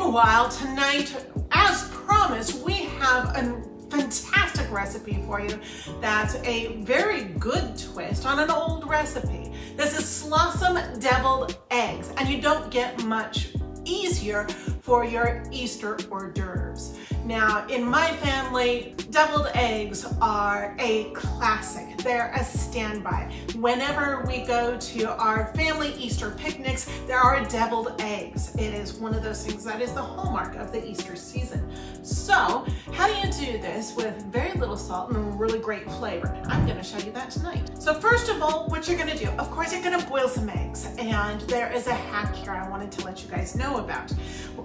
Meanwhile, tonight, as promised, we have a fantastic recipe for you that's a very good twist on an old recipe. This is Slawsome deviled eggs, and you don't get much easier for your Easter hors d'oeuvres. Now, in my family, deviled eggs are a classic. They're a standby. Whenever we go to our family Easter picnics, there are deviled eggs. It is one of those things that is the hallmark of the Easter season. So, how do you do this with very little salt and really great flavor? I'm going to show you that tonight. So first of all, what you're going to do, of course, you're going to boil some eggs. And there is a hack here I wanted to let you guys know about.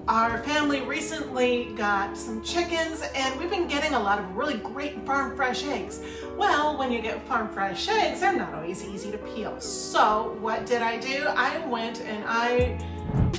Our family recently got some chickens, and we've been getting a lot of really great farm fresh eggs. Well, when you get farm fresh eggs, they're not always easy to peel. So what did I do? I went and I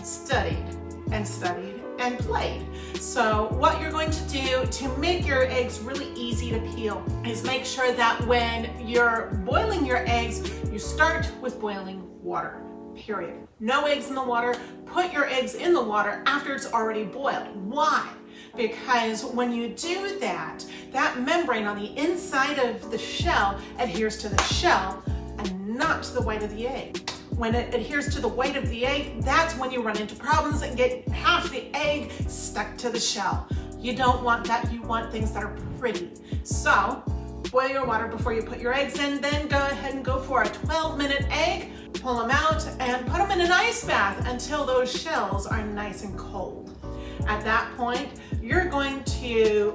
studied and played. So what you're going to do to make your eggs really easy to peel is make sure that when you're boiling your eggs, you start with boiling water. Period. No eggs in the water. Put your eggs in the water after it's already boiled. Why? Because when you do that, that membrane on the inside of the shell adheres to the shell and not to the white of the egg. When it adheres to the white of the egg, that's when you run into problems and get half the egg stuck to the shell. You don't want that. You want things that are pretty. So boil your water before you put your eggs in, then go ahead and go for a 12-minute egg. Pull them out and put them in an ice bath until those shells are nice and cold. At that point, you're going to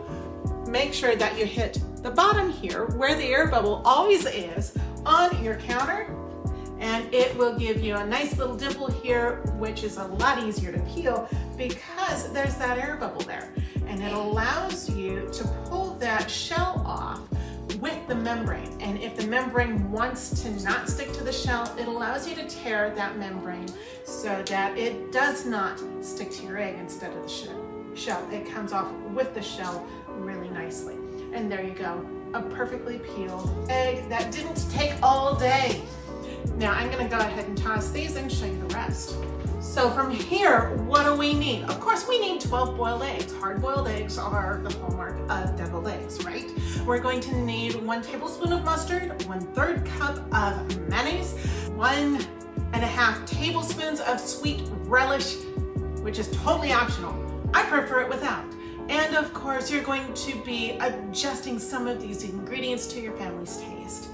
make sure that you hit the bottom here where the air bubble always is on your counter, and it will give you a nice little dimple here, which is a lot easier to peel because there's that air bubble there. And it allows you to pull that shell off with the membrane. And if the membrane wants to not stick to the shell, it allows you to tear that membrane so that it does not stick to your egg instead of the shell. It comes off with the shell really nicely. And there you go, a perfectly peeled egg that didn't take all day. Now I'm gonna go ahead and toss these and show you the rest. So from here, what do we need? Of course, we need 12 boiled eggs. Hard-boiled eggs are the hallmark of deviled eggs, right? We're going to need 1 tablespoon of mustard, 1/3 cup of mayonnaise, 1.5 tablespoons of sweet relish, which is totally optional. I prefer it without. And of course, you're going to be adjusting some of these ingredients to your family's taste.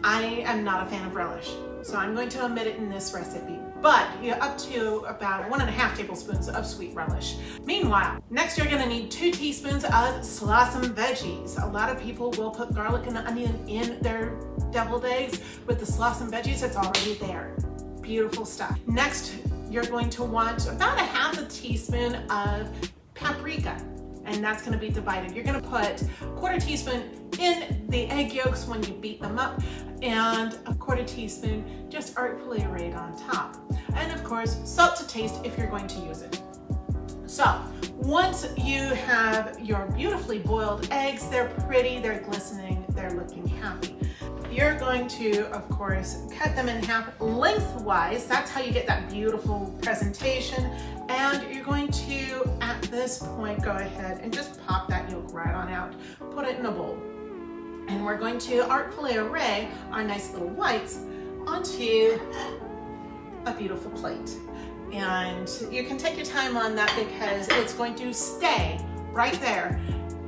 I am not a fan of relish, so I'm going to omit it in this recipe. But you're up to about 1.5 tablespoons of sweet relish. Meanwhile, next you're gonna need 2 teaspoons of Slawsome Veggies. A lot of people will put garlic and onion in their deviled eggs. With the Slawsome Veggies, it's already there. Beautiful stuff. Next, you're going to want about 1/2 teaspoon of paprika, and that's gonna be divided. You're gonna put 1/4 teaspoon in the egg yolks when you beat them up, and 1/4 teaspoon just artfully arrayed on top. And of course, salt to taste if you're going to use it. So once you have your beautifully boiled eggs, they're pretty, they're glistening, they're looking happy. You're going to, of course, cut them in half lengthwise. That's how you get that beautiful presentation. And you're going to, at this point, go ahead and just pop that yolk right on out. Put it in a bowl. And we're going to artfully array our nice little whites onto a beautiful plate. And you can take your time on that because it's going to stay right there.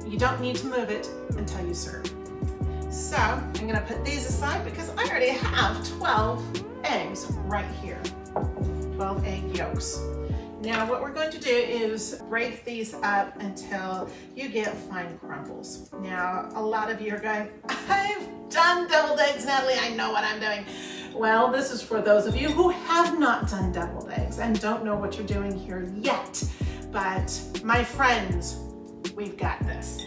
You don't need to move it until you serve. So I'm gonna put these aside because I already have 12 eggs right here, 12 egg yolks. Now what we're going to do is break these up until you get fine crumbles. Now a lot of you are going, I've done deviled eggs, Natalie, I know what I'm doing. Well, this is for those of you who have not done deviled eggs and don't know what you're doing here yet. But my friends, we've got this.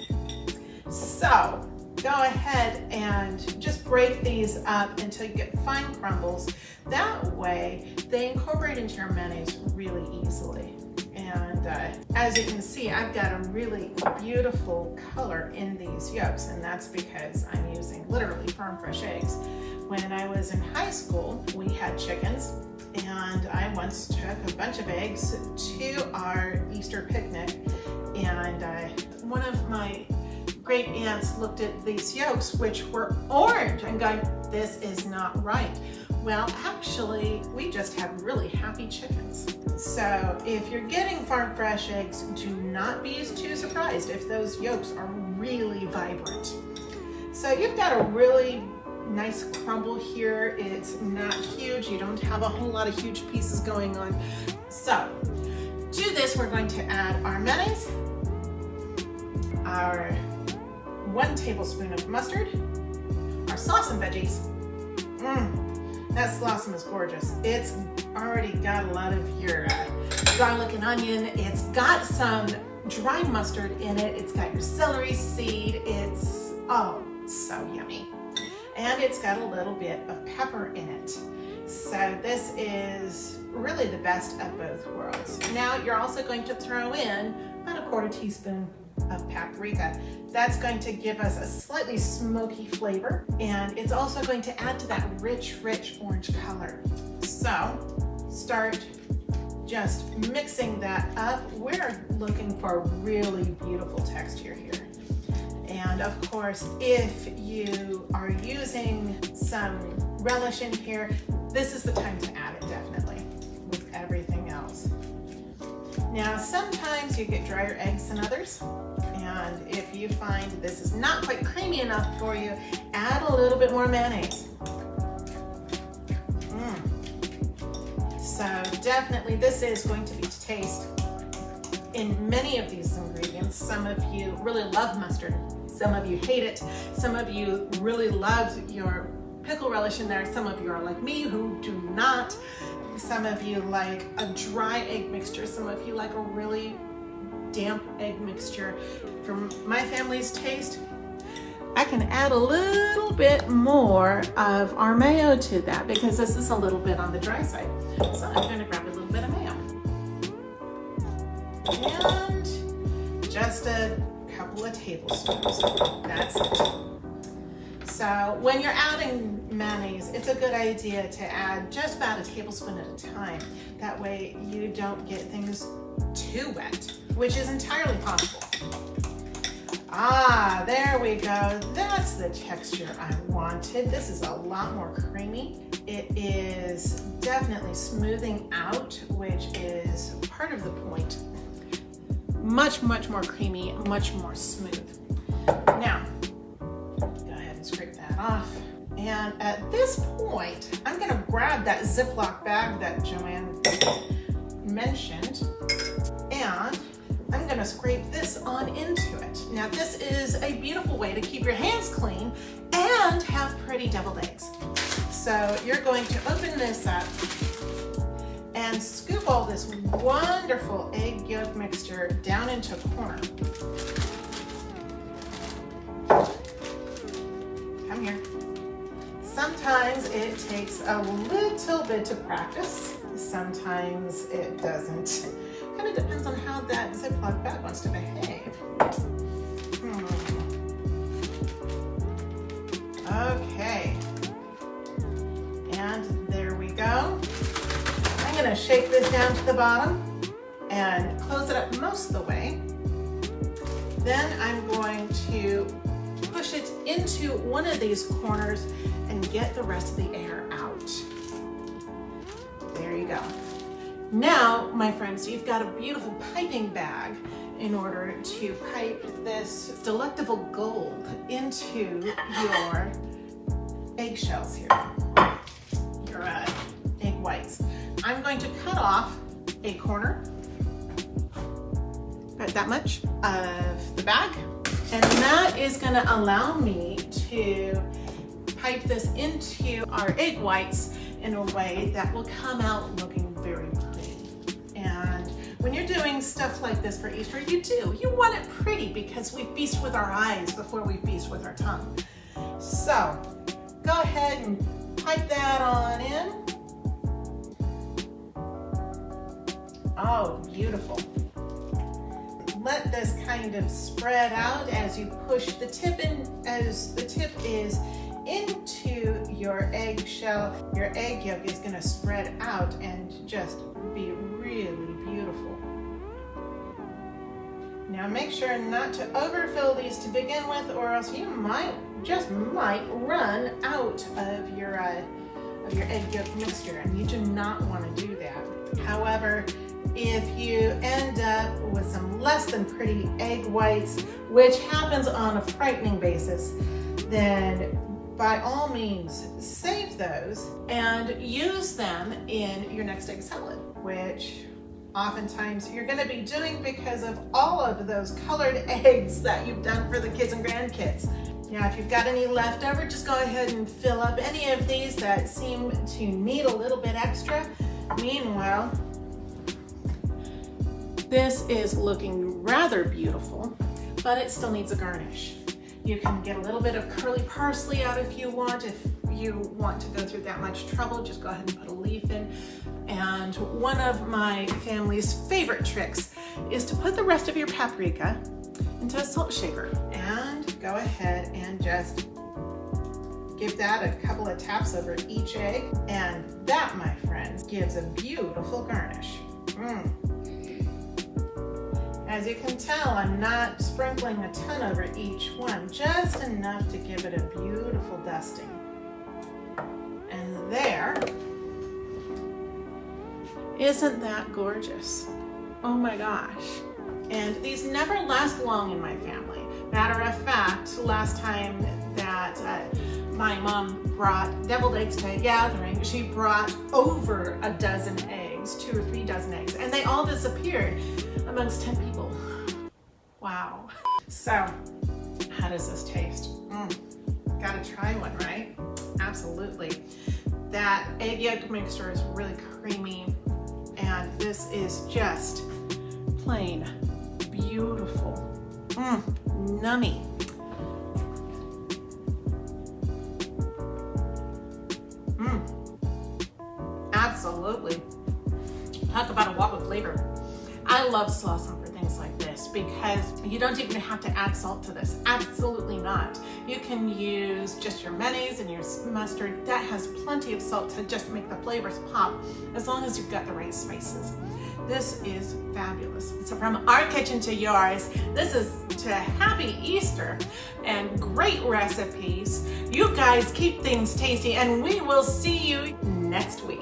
So go ahead and just break these up until you get fine crumbles. That way they incorporate into your mayonnaise really easily. And as you can see, I've got a really beautiful color in these yolks, and that's because I'm using literally farm fresh eggs. When I was in high school, we had chickens, and I once took a bunch of eggs to our Easter picnic, and one of my great aunts looked at these yolks, which were orange, and going, this is not right. Well, actually, we just have really happy chickens. So if you're getting farm fresh eggs, do not be too surprised if those yolks are really vibrant. So you've got a really nice crumble here. It's not huge. You don't have a whole lot of huge pieces going on. So to this, we're going to add our mayonnaise, our 1 tablespoon of mustard, our Slawsome Veggies. That Slawsome is gorgeous. It's already got a lot of your garlic and onion. It's got some dry mustard in it. It's got your celery seed. It's, oh, so yummy. And it's got a little bit of pepper in it. So this is really the best of both worlds. Now you're also going to throw in about a 1/4 teaspoon of paprika. That's going to give us a slightly smoky flavor, and it's also going to add to that rich orange color. So start just mixing that up. We're looking for a really beautiful texture here. And of course, if you are using some relish in here, this is the time to add it, definitely, with everything else. Now, sometimes you get drier eggs than others, and if you find this is not quite creamy enough for you, add a little bit more mayonnaise. So definitely this is going to be to taste in many of these ingredients. Some of you really love mustard. Some of you hate it. Some of you really love your pickle relish in there. Some of you are like me who do not. Some of you like a dry egg mixture. Some of you like a really damp egg mixture. For my family's taste, I can add a little bit more of our mayo to that because this is a little bit on the dry side. So I'm going to grab a little bit of mayo. And just a couple of tablespoons. That's it. So when you're adding mayonnaise, it's a good idea to add just about a tablespoon at a time. That way you don't get things too wet, which is entirely possible. Ah, there we go. That's the texture I wanted. This is a lot more creamy. It is definitely smoothing out, which is part of the point. Much more creamy, much more smooth. Now, go ahead and scrape that off. And at this point, I'm gonna grab that Ziploc bag that Joanne mentioned, and I'm gonna scrape this on into it. Now this is a beautiful way to keep your hands clean and have pretty deviled eggs. So you're going to open this up and scoop all this wonderful egg yolk mixture down into a corner. Come here. Sometimes it takes a little bit of practice. Sometimes it doesn't. Kind of depends on how that Ziploc bag wants to behave. Okay. And there we go. I'm going to shake this down to the bottom and close it up most of the way. Then I'm going to push it into one of these corners and get the rest of the air out. There you go. Now, my friends, you've got a beautiful piping bag in order to pipe this delectable gold into your eggshells here, your egg whites. I'm going to cut off a corner, about that much of the bag, and that is going to allow me to pipe this into our egg whites in a way that will come out looking very pretty. And when you're doing stuff like this for Easter, you want it pretty because we feast with our eyes before we feast with our tongue. So go ahead and pipe that on in. Oh, beautiful. Let this kind of spread out as you push the tip in, as the tip is into into your eggshell, your egg yolk is going to spread out and just be really beautiful. Now make sure not to overfill these to begin with, or else you might run out of your egg yolk mixture, and you do not want to do that. However, if you end up with some less than pretty egg whites, which happens on a frightening basis, then by all means save those and use them in your next egg salad, which oftentimes you're going to be doing because of all of those colored eggs that you've done for the kids and grandkids. Now, if you've got any left over, just go ahead and fill up any of these that seem to need a little bit extra. Meanwhile, this is looking rather beautiful, but it still needs a garnish. You can get a little bit of curly parsley out if you want. If you want to go through that much trouble, just go ahead and put a leaf in. And one of my family's favorite tricks is to put the rest of your paprika into a salt shaker and go ahead and just give that a couple of taps over each egg. And that, my friends, gives a beautiful garnish. As you can tell, I'm not sprinkling a ton over each one, just enough to give it a beautiful dusting. And there, isn't that gorgeous? Oh my gosh. And these never last long in my family. Matter of fact, last time that my mom brought deviled eggs to a gathering, she brought over a dozen eggs, 2 or 3 dozen eggs, and they all disappeared amongst 10 people. Wow. So, how does this taste? Gotta try one, right? Absolutely. That egg yolk mixture is really creamy, and this is just plain beautiful. Nummy. Absolutely. Talk about a wop of flavor. I love Slawsome for things like this because you don't even have to add salt to this. Absolutely not. You can use just your mayonnaise and your mustard. That has plenty of salt to just make the flavors pop, as long as you've got the right spices. This is fabulous. So from our kitchen to yours, this is to Happy Easter and great recipes. You guys keep things tasty, and we will see you next week.